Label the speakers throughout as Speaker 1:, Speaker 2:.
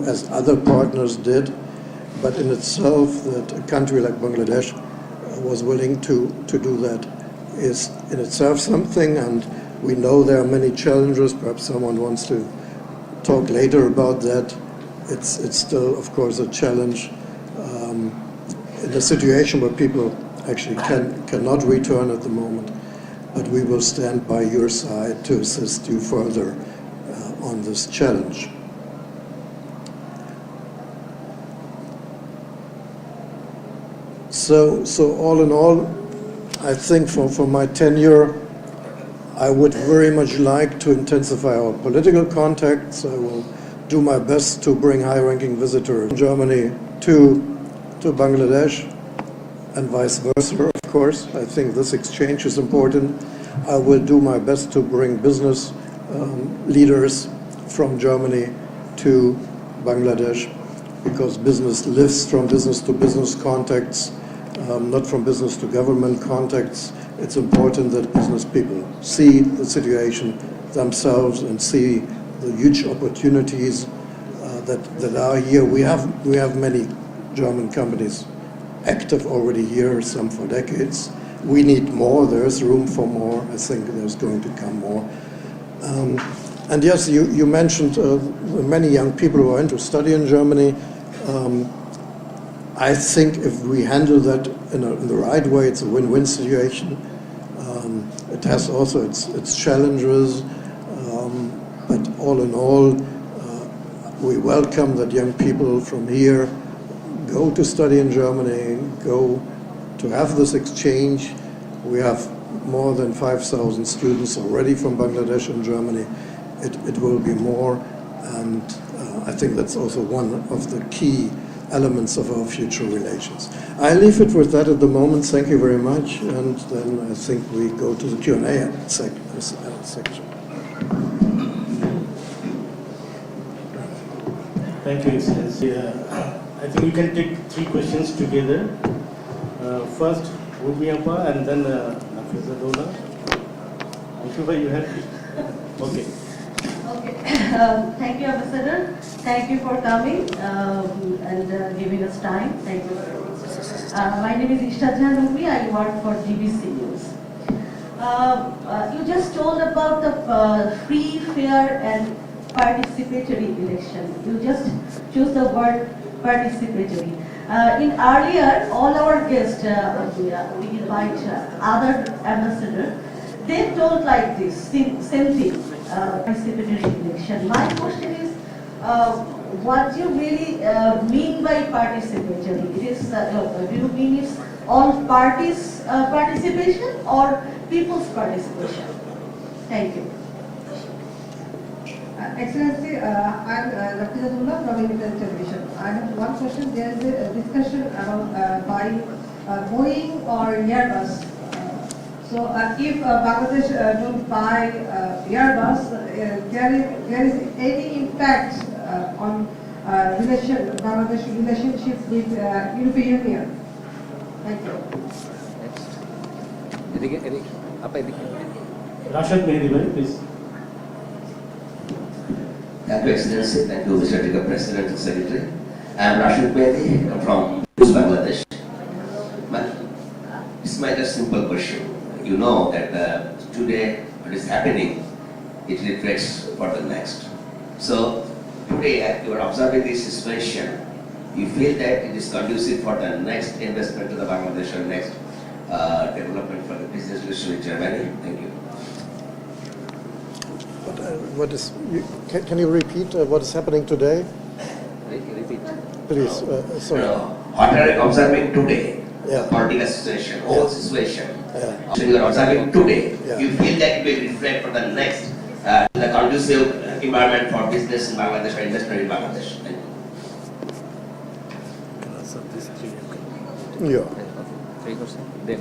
Speaker 1: as other partners did, but in itself that a country like Bangladesh was willing to do that is in itself something, and we know there are many challenges. Perhaps someone wants to talk later about that. It's still, of course, a challenge in a situation where people actually cannot return at the moment, but we will stand by your side to assist you further on this challenge. So all in all, I think for my tenure, I would very much like to intensify our political contacts. I will do my best to bring high-ranking visitors from Germany to Bangladesh and vice versa, of course. I think this exchange is important. I will do my best to bring business leaders from Germany to Bangladesh, because business lives from business to business contacts, not from business to government contacts. It's important that business people see the situation themselves and see the huge opportunities that are here. We have many German companies active already here, some for decades. We need more. There's room for more. I think there's going to come more. And yes, you mentioned many young people who are into study in Germany. I think if we handle that in the right way, it's a win-win situation. It has also its challenges, but all in all, we welcome that young people from here go to study in Germany, go to have this exchange. We have more than 5,000 students already from Bangladesh and Germany. It will be more, and I think that's also one of the key elements of our future relations. I leave it with that at the moment. Thank you very much, and then I think we go to the Q&A section.
Speaker 2: Thank you, Excellency. I think we can take three questions together. First, Rubiapa, and then Nafizadola. Nafiza, you have it? Okay.
Speaker 3: Okay. Thank you, Ambassador. Thank you for coming and giving us time. Thank you. My name is Ishtadja Nubi. I work for GBC News. You just told about the free, fair, and participatory election. You just chose the word participatory. In earlier, all our guests, we invite other ambassadors, they told like this, same thing, participatory election. My question is, what do you really mean by participatory? It is, do you mean it's all parties' participation or people's participation? Thank you.
Speaker 4: Excellency, I'm Nafizadola from Independent Television. I have one question. There is a discussion about buying Boeing or Airbus. So if Bangladesh don't buy Airbus, there is any impact on Bangladesh relationship with European Union? Thank you.
Speaker 2: Rashad Mehdi, please.
Speaker 5: Thank you, Excellency. Thank you, Mr. Tika, President and Secretary. I am Rashid Mehdi. I'm from Bangladesh. It's my just simple question. You know that today what is happening, it reflects for the next. So today you are observing this situation. You feel that it is conducive for the next investment to the Bangladesh or next development for the business relationship with Germany. Thank you.
Speaker 1: Can you repeat what is happening today?
Speaker 5: Repeat.
Speaker 1: Please, sorry.
Speaker 5: What are you observing today?
Speaker 1: Yeah.
Speaker 5: Political situation, whole situation.
Speaker 1: Yeah.
Speaker 5: So you are observing today.
Speaker 1: Yeah.
Speaker 5: You feel that it will reflect for the next, the conducive environment for business in Bangladesh or investment in Bangladesh. Thank you.
Speaker 1: Yeah.
Speaker 6: 3%. Then.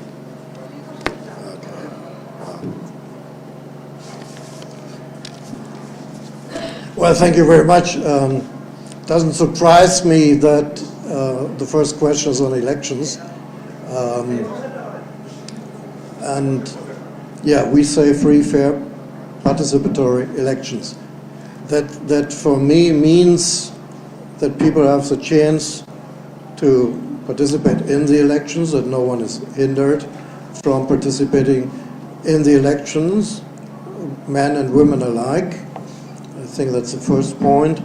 Speaker 1: Well, thank you very much. Doesn't surprise me that the first question is on elections. And yeah, we say free, fair, participatory elections. That for me means that people have the chance to participate in the elections, that no one is hindered from participating in the elections, men and women alike. I think that's the first point.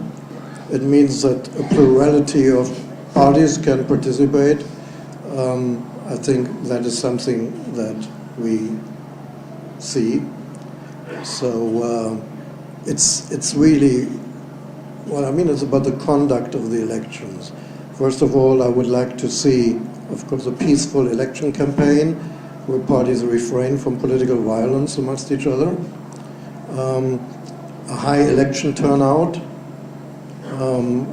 Speaker 1: It means that a plurality of parties can participate. I think that is something that we see. So it's really, well, I mean, it's about the conduct of the elections. First of all, I would like to see, of course, a peaceful election campaign where parties refrain from political violence amongst each other. A high election turnout.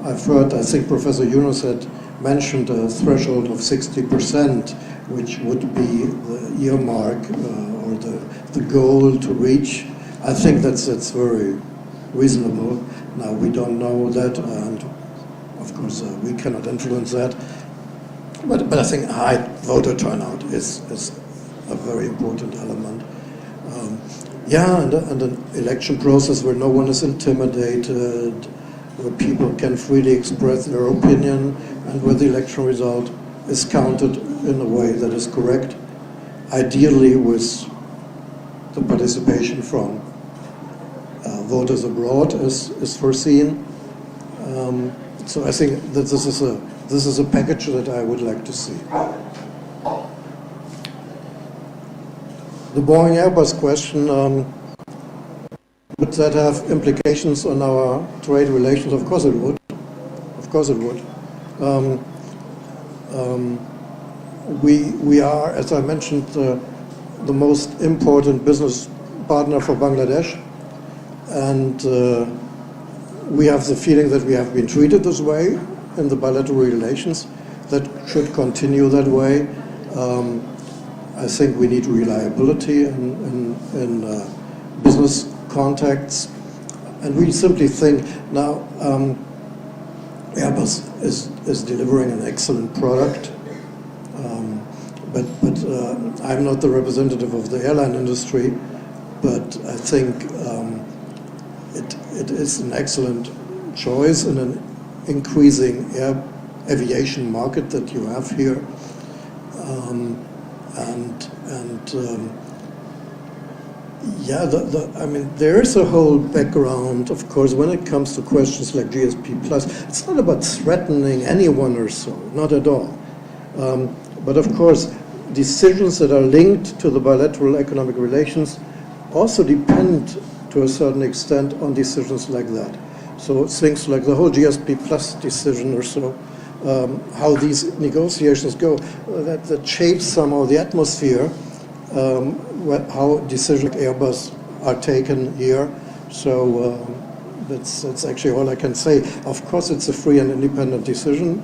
Speaker 1: I've heard, I think Professor Yunus had mentioned a threshold of 60%, which would be the earmark or the goal to reach. I think that's very reasonable. Now, we don't know that, and of course we cannot influence that. But I think high voter turnout is a very important element. And an election process where no one is intimidated, where people can freely express their opinion, and where the election result is counted in a way that is correct, ideally with the participation from voters abroad is foreseen. So I think that this is a package that I would like to see. The Boeing Airbus question, would that have implications on our trade relations? Of course it would. Of course it would. We are, as I mentioned, the most important business partner for Bangladesh, and we have the feeling that we have been treated this way in the bilateral relations. That should continue that way. I think we need reliability in business contacts, and we simply think now Airbus is delivering an excellent product, but I'm not the representative of the airline industry, but I think it is an excellent choice in an increasing aviation market that you have here. I mean, there is a whole background, of course, when it comes to questions like GSP+. It's not about threatening anyone or so, not at all. But of course, decisions that are linked to the bilateral economic relations also depend to a certain extent on decisions like that. So things like the whole GSP+ decision or so, how these negotiations go, that shapes somehow the atmosphere, how decisions like Airbus are taken here. So that's actually all I can say. Of course, it's a free and independent decision,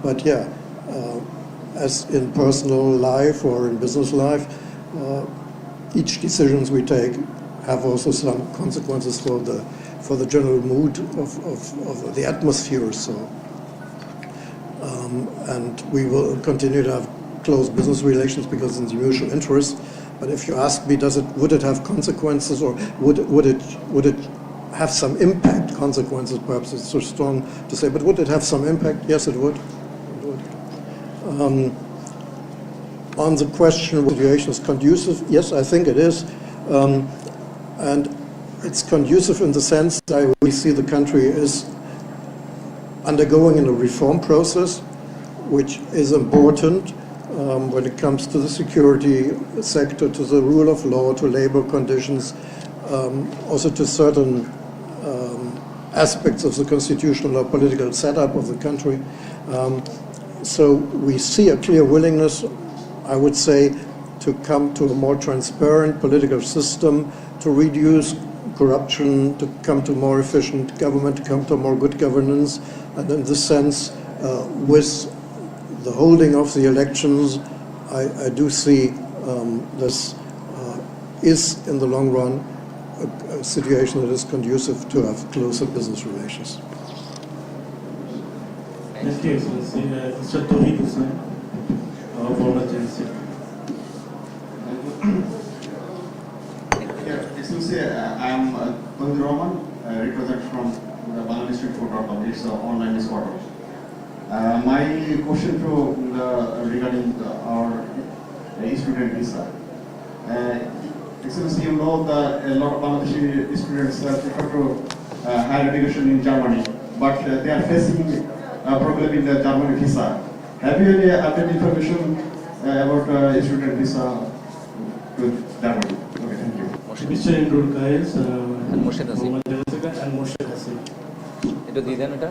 Speaker 1: but yeah, as in personal life or in business life, each decisions we take have also some consequences for the general mood of the atmosphere. So. And we will continue to have close business relations because it's in the mutual interest. But if you ask me, would it have consequences, or would it have some impact? Consequences, perhaps it's too strong to say, but would it have some impact? Yes, it would. On the question, whether the situation is conducive, yes, I think it is, and it's conducive in the sense that we see the country is undergoing a reform process, which is important when it comes to the security sector, to the rule of law, to labor conditions, also to certain aspects of the constitutional or political setup of the country. So we see a clear willingness, I would say, to come to a more transparent political system, to reduce corruption, to come to more efficient government, to come to more good governance. And in this sense, with the holding of the elections, I do see this is, in the long run, a situation that is conducive to have closer business relations.
Speaker 2: Thank you, Excellency. Mr. Tohi Hussain, Foreign Agency.
Speaker 7: Yeah, Excellency, I am Tohi Rahman, represent from BangladeshReport.com. It's an online newsletter. My question regarding our student visa. Excellency, you know that a lot of Bangladeshi students prefer to higher education in Germany, but they are facing a problem in the German visa. Have you any updated information about student visa to Germany? Okay, thank you.
Speaker 2: Mr. Indrul Kais,
Speaker 6: And Moshe Nassim.
Speaker 2: and Moshe Nassim.
Speaker 6: এটা দিয়ে দেন এটা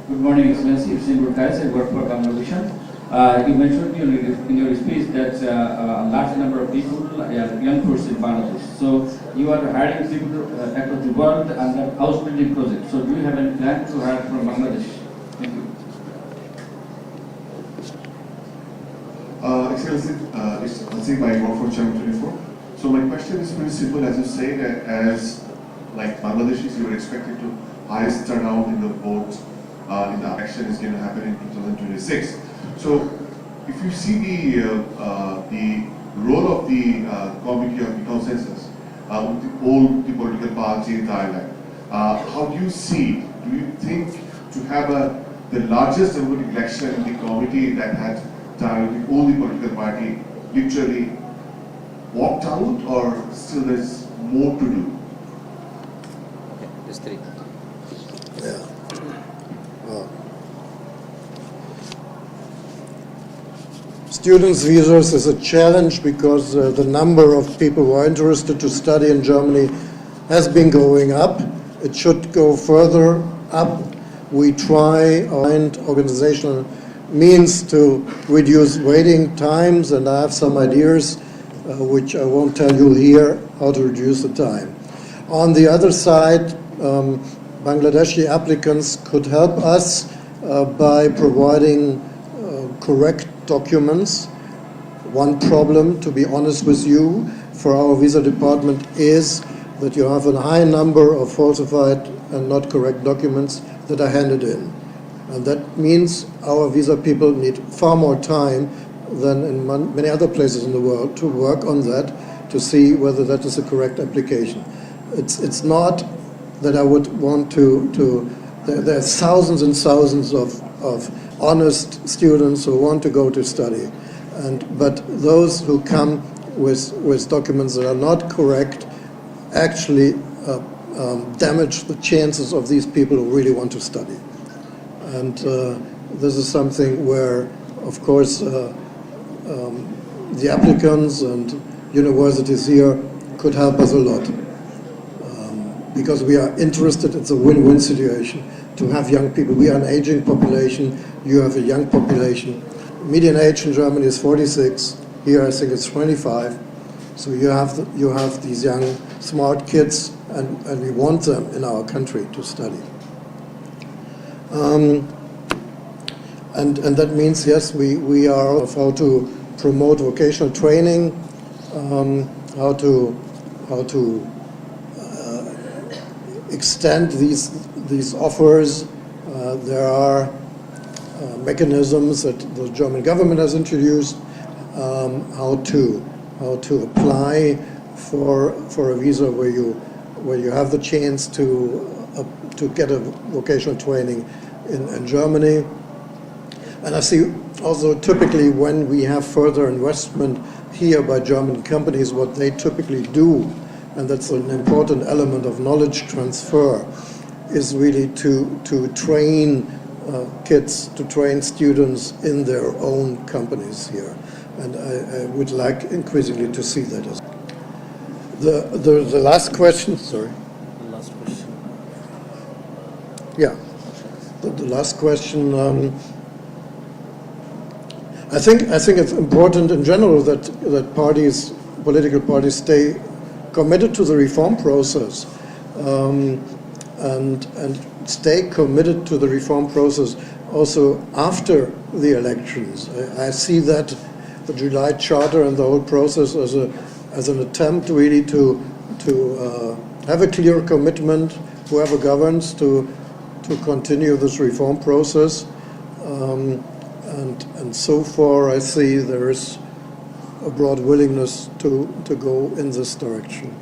Speaker 8: Good morning, Excellency. It's Indrul Kais. I work for Bangladesh. You mentioned in your speech that a large number of people are young persons in Bangladesh. So you are hiring people across the world under house building project. So do you have any plan to hire from Bangladesh? Thank you.
Speaker 9: Excellency, it's Nassim. I work for Channel 24. So my question is pretty simple. As you say, that as like Bangladeshis, you are expected to highest turnout in the vote in the election is going to happen in 2026. So if you see the role of the Committee of the Consensus with all the political parties in Thailand, how do you see? Do you think to have the largest democratic election in the committee that had with all the political party literally walked out, or still there's more to do?
Speaker 6: Okay, these three.
Speaker 1: Yeah. Students' visas is a challenge because the number of people who are interested to study in Germany has been going up. It should go further up. We try find organizational means to reduce waiting times, and I have some ideas which I won't tell you here how to reduce the time. On the other side, Bangladeshi applicants could help us by providing correct documents. One problem, to be honest with you, for our visa department is that you have a high number of falsified and not correct documents that are handed in. And that means our visa people need far more time than in many other places in the world to work on that, to see whether that is a correct application. It's not that I would want to there are thousands and thousands of honest students who want to go to study, but those who come with documents that are not correct actually damage the chances of these people who really want to study. And this is something where, of course, the applicants and universities here could help us a lot. Because we are interested, it's a win-win situation to have young people. We are an aging population, you have a young population. Median age in Germany is 46, here I think it's 25. So you have these young, smart kids, and we want them in our country to study. And that means, yes, we are of how to promote vocational training, how to extend these offers. There are mechanisms that the German government has introduced, how to apply for a visa where you have the chance to get a vocational training in Germany. And I see also typically when we have further investment here by German companies, what they typically do, and that's an important element of knowledge transfer, is really to train kids, to train students in their own companies here. And I would like increasingly to see that as well. The last question, sorry.
Speaker 2: Last question.
Speaker 1: Yeah, the last question. I think it's important in general that political parties stay committed to the reform process, and stay committed to the reform process also after the elections. I see that the July Charter and the whole process as an attempt really to have a clear commitment, whoever governs, to continue this reform process. And so far I see there is a broad willingness to go in this direction.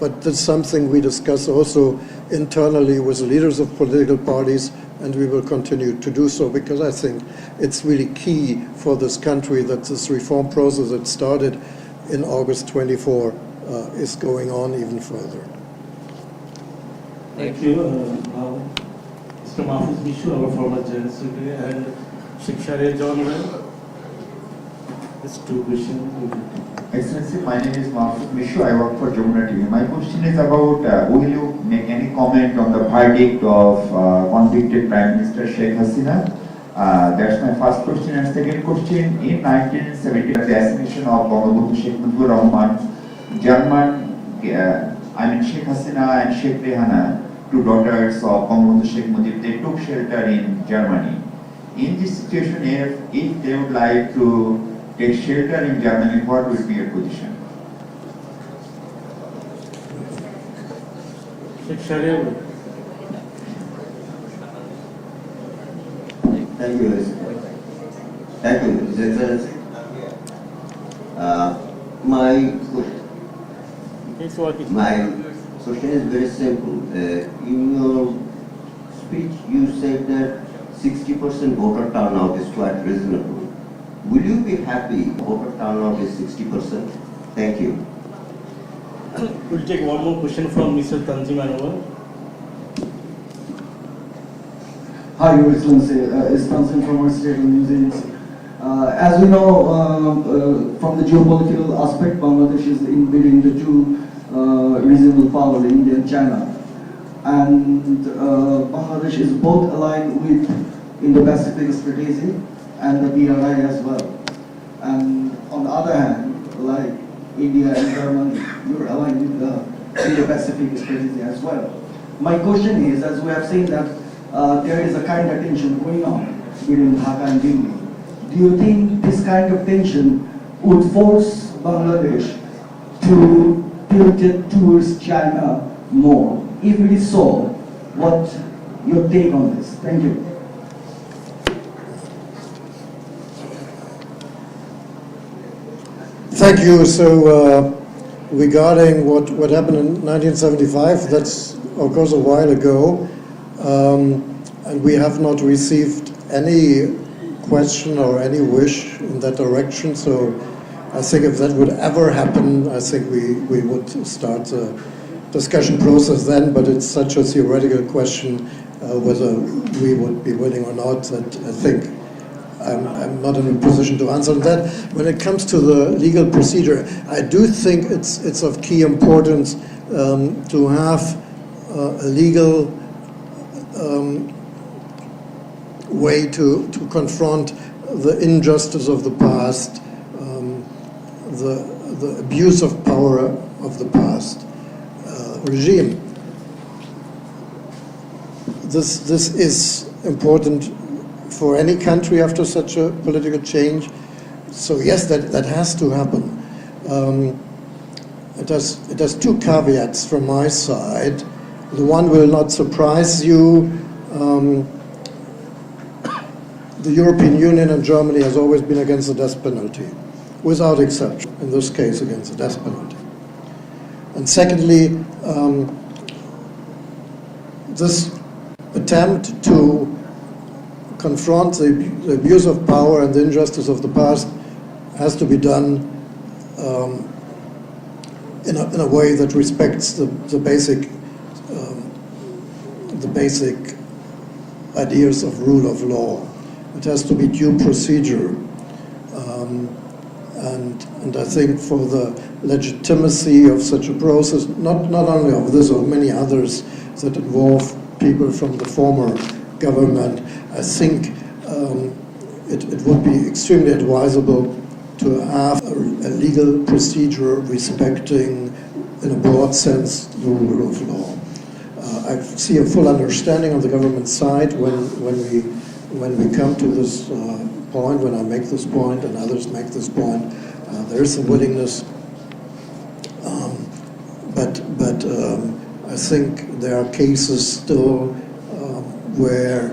Speaker 1: But that's something we discuss also internally with leaders of political parties, and we will continue to do so, because I think it's really key for this country that this reform process that started in August 24 is going on even further.
Speaker 2: Thank you. Now, Mr. Mahfouz Bishu, our former General Secretary, and Shikshare John. Just two questions.
Speaker 10: Excellency, my name is Mahfouz Bishu. I work for Jamuna TV. My question is about, will you make any comment on the verdict of convicted Prime Minister Sheikh Hasina? That's my first question. And second question, in 1970, the assassination of Bangabandhu Sheikh Mujibur Rahman, Sheikh Hasina and Sheikh Rehana, two daughters of Bangabandhu Sheikh Mujib, they took shelter in Germany. In this situation, if they would like to take shelter in Germany, what will be your position?
Speaker 2: Shikshare.
Speaker 11: Thank you, thank you, His Excellency. My question is very simple. In your speech, you said that 60% voter turnout is quite reasonable. Will you be happy voter turnout is 60%? Thank you.
Speaker 2: We'll take one more question from Mr. Tanzim Anwar.
Speaker 12: Hi, Your Excellency. It's Tanzim from our state news agency. As we know, from the geopolitical aspect, Bangladesh is invading the two regional powers, India and China. And Bangladesh is both aligned with Indo-Pacific strategy and the BRI as well. And on the other hand, like India and Germany, you're aligned with the Indo-Pacific strategy as well. My question is, as we have seen that there is a kind of tension going on between Dhaka and Delhi. Do you think this kind of tension would force Bangladesh to tilt it towards China more? If it is so, what's your take on this? Thank you.
Speaker 1: Thank you. So regarding what happened in 1975, that's of course a while ago, and we have not received any question or any wish in that direction. So I think if that would ever happen, I think we would start a discussion process then, but it's such a theoretical question whether we would be willing or not that I think I'm not in a position to answer that. When it comes to the legal procedure, I do think it's of key importance to have a legal way to confront the injustice of the past, the abuse of power of the past regime. This is important for any country after such a political change. So yes, that has to happen. It has two caveats from my side. The one will not surprise you. The European Union and Germany has always been against the death penalty, without exception, in this case against the death penalty. And secondly, this attempt to confront the abuse of power and the injustice of the past has to be done in a way that respects the basic ideas of rule of law. It has to be due procedure. And I think for the legitimacy of such a process, not only of this or many others that involve people from the former government, I think it would be extremely advisable to have a legal procedure respecting, in a broad sense, the rule of law. I see a full understanding on the government side when we come to this point, when I make this point and others make this point. There is a willingness, but I think there are cases still where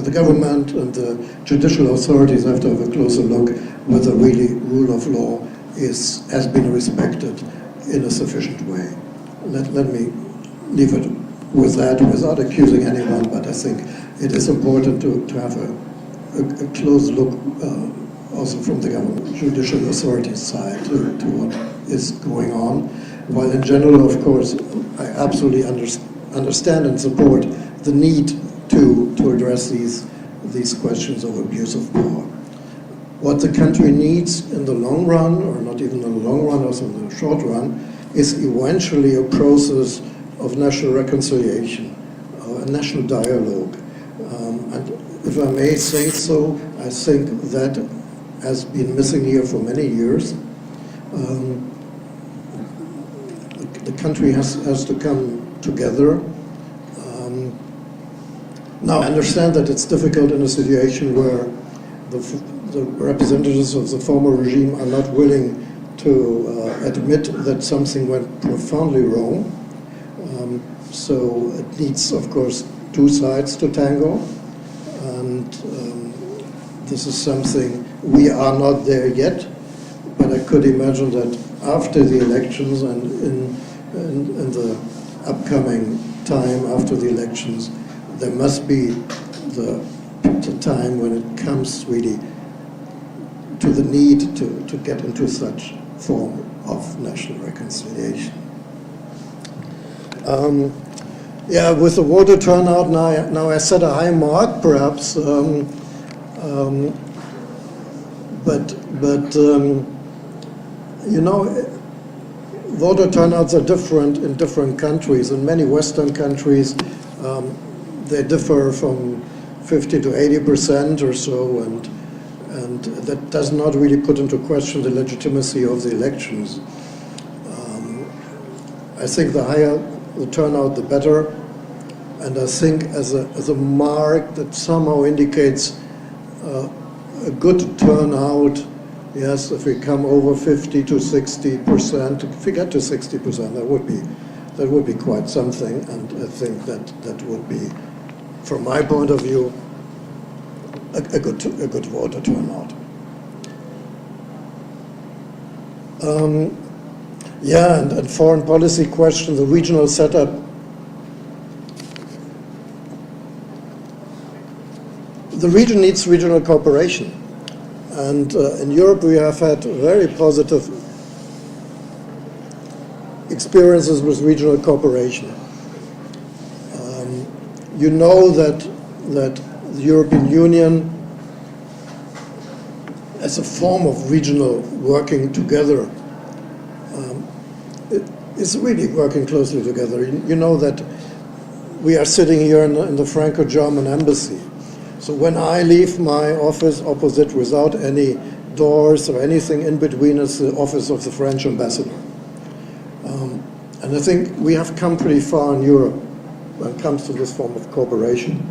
Speaker 1: the government and the judicial authorities have to have a closer look whether really rule of law has been respected in a sufficient way. Let me leave it with that without accusing anyone, but I think it is important to have a close look also from the government, judicial authorities side to what is going on. While in general, of course, I absolutely understand and support the need to address these questions of abuse of power. What the country needs in the long run, or not even in the long run, also in the short run, is eventually a process of national reconciliation, a national dialogue. And if I may say so, I think that has been missing here for many years. The country has to come together. Now, I understand that it's difficult in a situation where the representatives of the former regime are not willing to admit that something went profoundly wrong. So it needs, of course, two sides to tango. And this is something, we are not there yet, but I could imagine that after the elections and in the upcoming time after the elections, there must be the time when it comes really to the need to get into such form of national reconciliation. Yeah, with the voter turnout, now I set a high mark, perhaps, but you know, voter turnouts are different in different countries. In many Western countries, they differ from 50 to 80% or so, and that does not really put into question the legitimacy of the elections. I think the higher the turnout, the better, and I think as a mark that somehow indicates a good turnout. Yes, if we come over 50 to 60%, if we get to 60%, that would be quite something, and I think that would be, from my point of view, a good voter turnout. Yeah, and foreign policy question, the regional setup. The region needs regional cooperation. And in Europe we have had very positive experiences with regional cooperation. You know that the European Union, as a form of regional working together, is really working closely together. You know that we are sitting here in the Franco-German embassy. So when I leave my office opposite without any doors or anything in between is the office of the French ambassador. And I think we have come pretty far in Europe when it comes to this form of cooperation.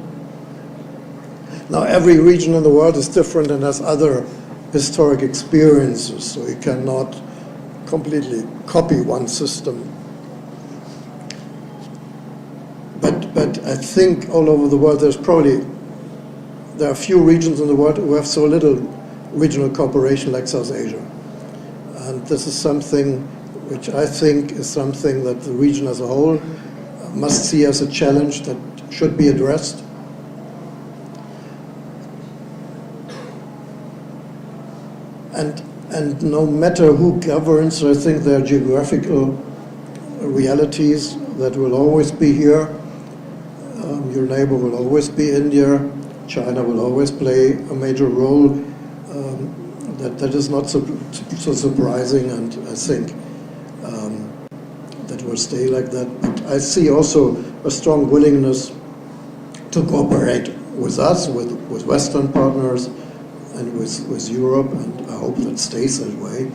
Speaker 1: Now every region in the world is different and has other historic experiences, so you cannot completely copy one system. But I think all over the world there are few regions in the world who have so little regional cooperation like South Asia. And this is something which I think is something that the region as a whole must see as a challenge that should be addressed. And no matter who governs, I think there are geographical realities that will always be here. Your neighbor will always be India. China will always play a major role. That is not so surprising, and I think that will stay like that. But I see also a strong willingness to cooperate with us, with Western partners, and with Europe, and I hope that stays that way.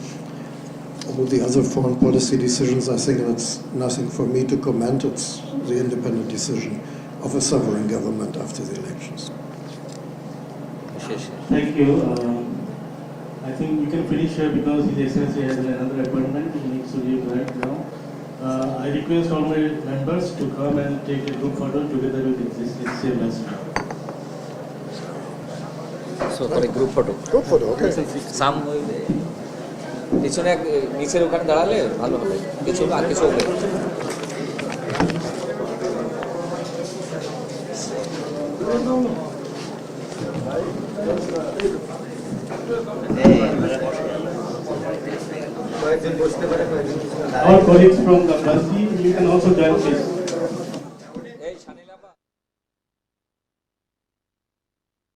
Speaker 1: All the other foreign policy decisions, I think that's nothing for me to comment. It's the independent decision of a sovereign government after the elections.
Speaker 2: Thank you. I think we can finish here because His Excellency has another appointment. He needs to leave right now. I request all my members to come and take a group photo together with His Excellency.
Speaker 6: also for a group photo.
Speaker 1: Group photo, okay.
Speaker 6: Some পিছনে নিচের ওখানে দাঁড়ালে ভালো হবে, কিছু আর কিছু হবে।
Speaker 2: Our colleagues from the Brazil, you can also join please.